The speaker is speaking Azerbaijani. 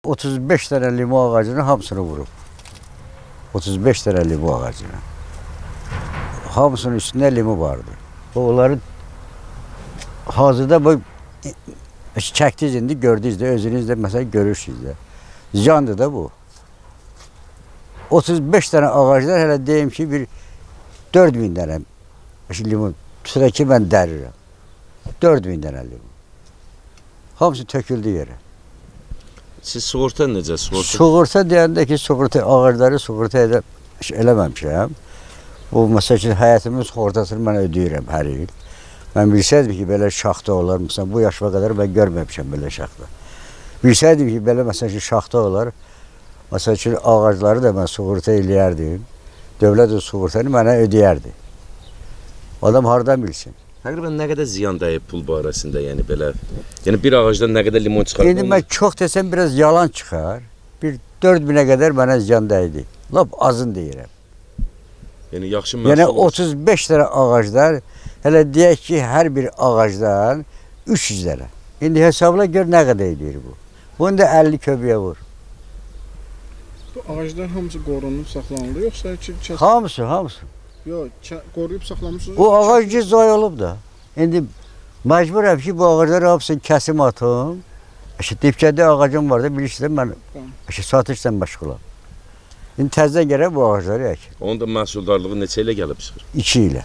35 tane limon ağacının hamısını vurub. 35 tane limon ağacını. Hamısının üstünde limon vardı. Onların hazırda bu çəkdiniz indi, gördünüz də, özünüz də məsələn görürsünüz də. Ziyandır da bu. 35 tane ağaclar hələ deyim ki, bir 4000 dənə limon. Sıra ki, mən dərirəm. 4000 dənə limon. Hamısı töküldü yerə. Siz sığorta necə? Sığorta deyəndə ki, ağacları sığorta eləməmişəm. Bu, məsəl üçün, həyatimin sığortasını mən ödəyirəm hər il. Mən bilsəydim ki, belə şaxta olar, məsələn, bu yaşıma qədər mən görməmişəm belə şaxta. Bilsəydim ki, belə, məsəl üçün, şaxta olar, məsəl üçün, ağacları da mən sığorta eləyərdim. Dövlət o sığortanı mənə ödəyərdi. Adam hardan bilsin? Təqribən nə qədər ziyan dəyib pul barəsində, yəni belə? Yəni bir ağacdan nə qədər limon çıxar? İndi mən çox desəm biraz yalan çıxar. Bir 4000-ə qədər mənə ziyan dəydi. Lap azın deyirəm. Yəni yaxşı məhsul. Yəni 35 dənə ağaclar, hələ deyək ki, hər bir ağacdan 300 dənə. İndi hesabla gör nə qədər edir bu. Bunu da 50 köbəyə vur. Bu ağaclar hamısı qorunub, saxlanıldı, yoxsa ki... Hamısı. Yox, qoruyub saxlamışsınız. Bu ağac ki, zay olub da. İndi məcburam ki, bu ağacları hamısını kəsim atım. Dipçədə ağacım var da, bilirsiniz, mən satışla məşğulam. İndi təzdən gərək bu ağacları əkin. Onun da məhsuldarlığı neçə ilə gəlib çıxır? 2 ilə.